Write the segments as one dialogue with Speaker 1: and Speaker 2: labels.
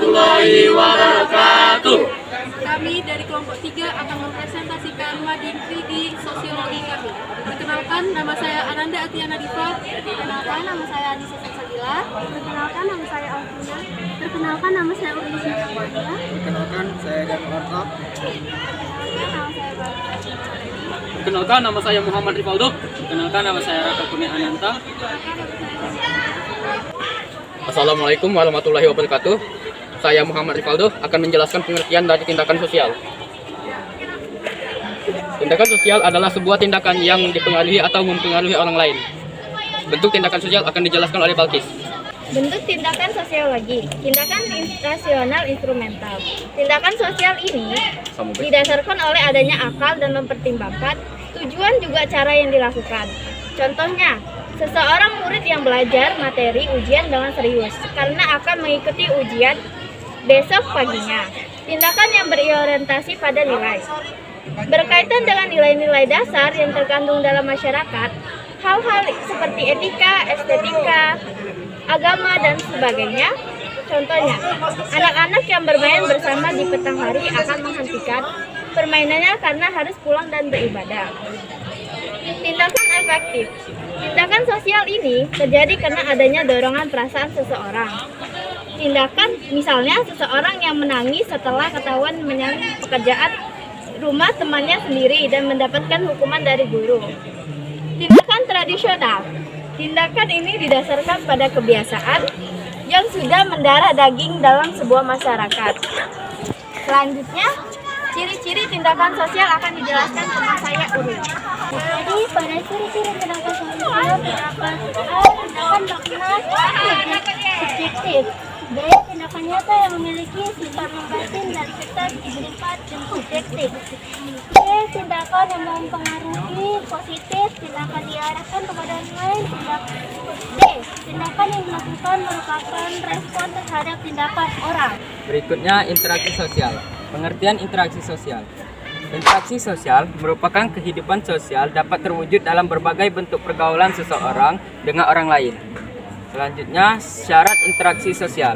Speaker 1: warahmatullahi wabarakatuh.
Speaker 2: Kami dari kelompok 3 akan mempresentasikan materi di sosiologi kami. Perkenalkan, nama saya Ananda Atiana Diva.
Speaker 3: Perkenalkan, nama saya Anissa Sabila. Perkenalkan, nama saya Alvina. Perkenalkan, nama saya Uli Sinawaya.
Speaker 4: Perkenalkan, saya Dan Orta.
Speaker 1: Perkenalkan, nama saya Muhammad Rivaldo. Perkenalkan, nama saya Raka Kurnia Ananta. Assalamualaikum warahmatullahi wabarakatuh. Saya Muhammad Rivaldo akan menjelaskan pengertian dari tindakan sosial. Tindakan sosial adalah sebuah tindakan yang dipengaruhi atau mempengaruhi orang lain. Bentuk tindakan sosial akan dijelaskan oleh Balkis.
Speaker 3: Bentuk tindakan sosiologi, tindakan rasional instrumental. Tindakan sosial ini didasarkan oleh adanya akal dan mempertimbangkan tujuan juga cara yang dilakukan. Contohnya, seseorang murid yang belajar materi ujian dengan serius karena akan mengikuti ujian besok paginya. Tindakan yang berorientasi pada nilai. Berkaitan dengan nilai-nilai dasar yang terkandung dalam masyarakat, hal-hal seperti etika, estetika, agama, dan sebagainya. Contohnya, anak-anak yang bermain bersama di petang hari akan menghentikan permainannya karena harus pulang dan beribadah. Tindakan efektif. Tindakan sosial ini terjadi karena adanya dorongan perasaan seseorang. Tindakan misalnya seseorang yang menangis setelah ketahuan menyangkut pekerjaan rumah temannya sendiri dan mendapatkan hukuman dari guru. Tindakan tradisional. Tindakan ini didasarkan pada kebiasaan yang sudah mendarah daging dalam sebuah masyarakat. Selanjutnya, ciri-ciri tindakan sosial akan dijelaskan teman saya Uri. Jadi pada ciri-ciri tindakan sosial tindakan makna subjektif. B. Tindakan nyata yang memiliki sifat membatin dan kesan bersifat subjektif. C. Tindakan yang mempengaruhi positif, tindakan diarahkan kepada orang lain. D. Tindakan yang dilakukan merupakan respon terhadap tindakan orang.
Speaker 5: Berikutnya, interaksi sosial. Pengertian interaksi sosial. Interaksi sosial merupakan kehidupan sosial dapat terwujud dalam berbagai bentuk pergaulan seseorang dengan orang lain. Selanjutnya, syarat interaksi sosial.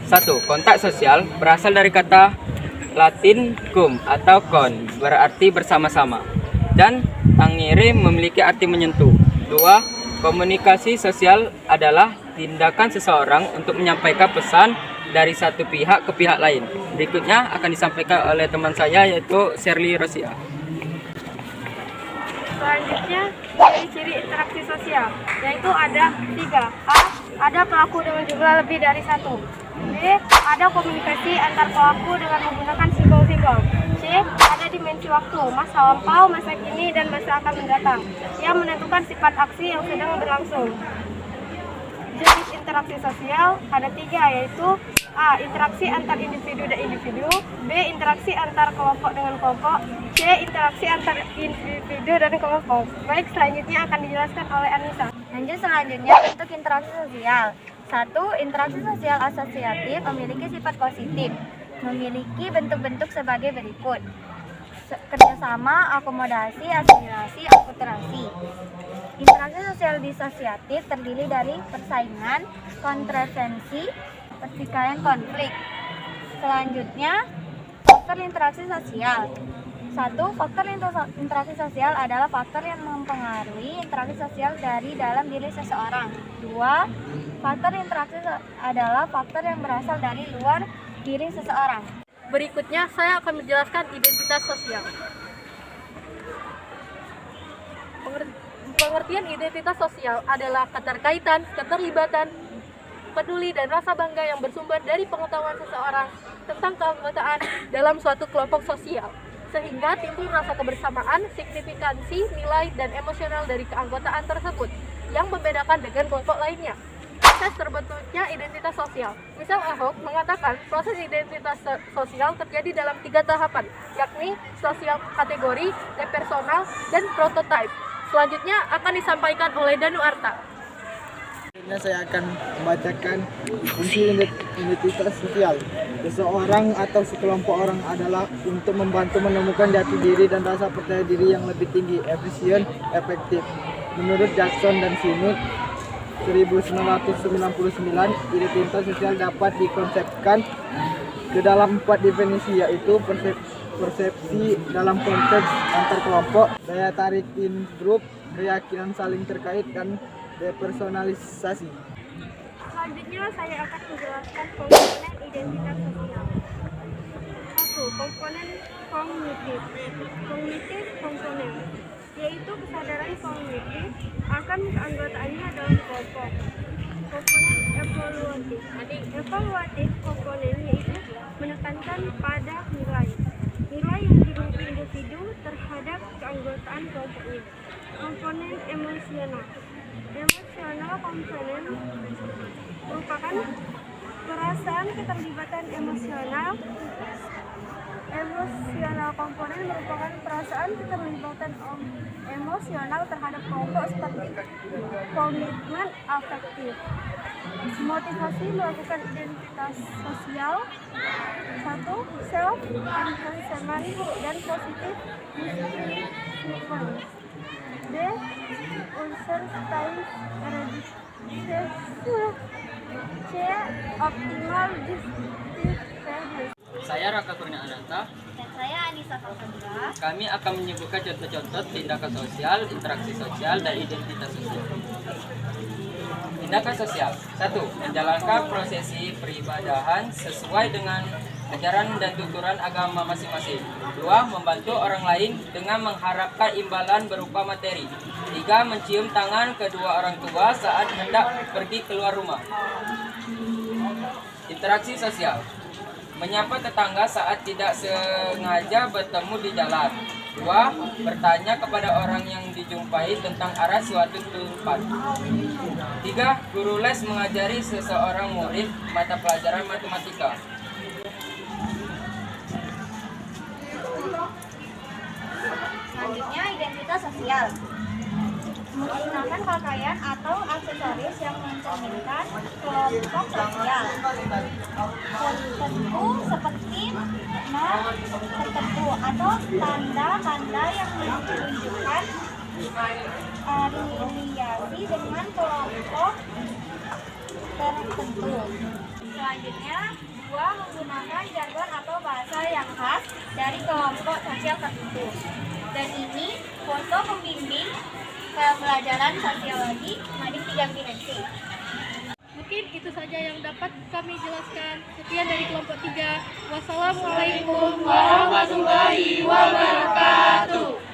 Speaker 5: 1. Kontak sosial berasal dari kata Latin cum atau con, berarti bersama-sama, dan tangere memiliki arti menyentuh. 2. Komunikasi sosial adalah tindakan seseorang untuk menyampaikan pesan dari satu pihak ke pihak lain. Berikutnya akan disampaikan oleh teman saya, yaitu Shirley Rosia.
Speaker 2: Selanjutnya, ciri-ciri interaksi sosial, yaitu ada 3. A. Ada pelaku dengan jumlah lebih dari 1. B. Ada komunikasi antar pelaku dengan menggunakan simbol-simbol. C. Ada dimensi waktu, masa lampau, masa kini, dan masa akan mendatang, yang menentukan sifat aksi yang sedang berlangsung. Jenis interaksi sosial ada 3, yaitu A. Interaksi antar individu dan individu. B. Interaksi antar kelompok dengan kelompok. C. Interaksi antar individu dan kelompok. Baik, selanjutnya akan dijelaskan oleh Anissa.
Speaker 3: Lanjut selanjutnya, bentuk interaksi sosial. 1. Interaksi sosial asosiatif memiliki sifat positif. Memiliki bentuk-bentuk sebagai berikut. Kerjasama, akomodasi, asimilasi, akulturasi. Interaksi sosial disosiatif terdiri dari persaingan, kontravensi, pertikaian konflik. Selanjutnya, faktor interaksi sosial. 1. Faktor interaksi sosial adalah faktor yang mempengaruhi interaksi sosial dari dalam diri seseorang. 2. Faktor interaksi adalah faktor yang berasal dari luar diri seseorang.
Speaker 2: Berikutnya, saya akan menjelaskan identitas sosial. Pengertian identitas sosial adalah keterkaitan, keterlibatan, peduli, dan rasa bangga yang bersumber dari pengetahuan seseorang tentang keanggotaan dalam suatu kelompok sosial, sehingga timbul rasa kebersamaan, signifikansi, nilai, dan emosional dari keanggotaan tersebut yang membedakan dengan kelompok lainnya. Proses terbentuknya identitas sosial. Misal Ahok mengatakan proses identitas sosial terjadi dalam 3 tahapan, yakni sosial kategori, depersonal, dan prototype. Selanjutnya akan disampaikan oleh Danu Arta.
Speaker 4: Selanjutnya saya akan membacakan unsur identitas sosial. Seseorang atau sekelompok orang adalah untuk membantu menemukan jati diri dan rasa percaya diri yang lebih tinggi, efisien, efektif. Menurut Jackson dan Sinut, 1999, identitas sosial dapat dikonsepkan ke dalam 4 definisi, yaitu persepsi dalam konteks antar kelompok, daya tarik in group, keyakinan saling terkait, dan depersonalisasi.
Speaker 2: Selanjutnya saya akan menjelaskan komponen identitas sosial. 1. Komponen kognitif. Kognitif komponen, yaitu kesadaran kognitif akan keanggotaannya dalam kelompok. Komponen evaluatif. Evaluatif komponen yaitu menekankan pada nilai yang dimiliki individu terhadap keanggotaan kelompoknya. Komponen emosional. Emosional komponen merupakan perasaan keterlibatan emosional. Emosional komponen merupakan perasaan keterlibatan emosional terhadap kelompok seperti komitmen afektif. Motivasi melakukan identitas sosial. 1. Self enhancement dan positif influence. D. Unsur style eradicate. C. Optimal distribution.
Speaker 5: Saya Raka Kurnia Ananta.
Speaker 3: Dan saya Anissa Fauzandra.
Speaker 5: Kami akan menyebutkan contoh-contoh tindakan sosial, interaksi sosial, dan identitas sosial. Tindakan sosial. 1. Menjalankan prosesi peribadahan sesuai dengan ajaran dan tuturan agama masing-masing. 2. Membantu orang lain dengan mengharapkan imbalan berupa materi. 3. Mencium tangan kedua orang tua saat hendak pergi keluar rumah. Interaksi sosial. Menyapa tetangga saat tidak sengaja bertemu di jalan. 2. Bertanya kepada orang yang dijumpai tentang arah suatu tempat. 3. Guru les mengajari seseorang murid mata pelajaran matematika.
Speaker 3: Selanjutnya, identitas sosial. Menggunakan pakaian atau aksesoris yang mencerminkan kelompok sosial tertentu seperti nama tertentu atau tanda-tanda yang menunjukkan afiliasi dengan kelompok tertentu. Selanjutnya, 2. Menggunakan jargon atau bahasa yang khas dari kelompok sosial tertentu. Dan ini foto pembimbing pembelajaran sosiologi Mading 3 Binensi.
Speaker 2: Mungkin itu saja yang dapat kami jelaskan. Sekian dari kelompok 3. Wassalamualaikum warahmatullahi wabarakatuh.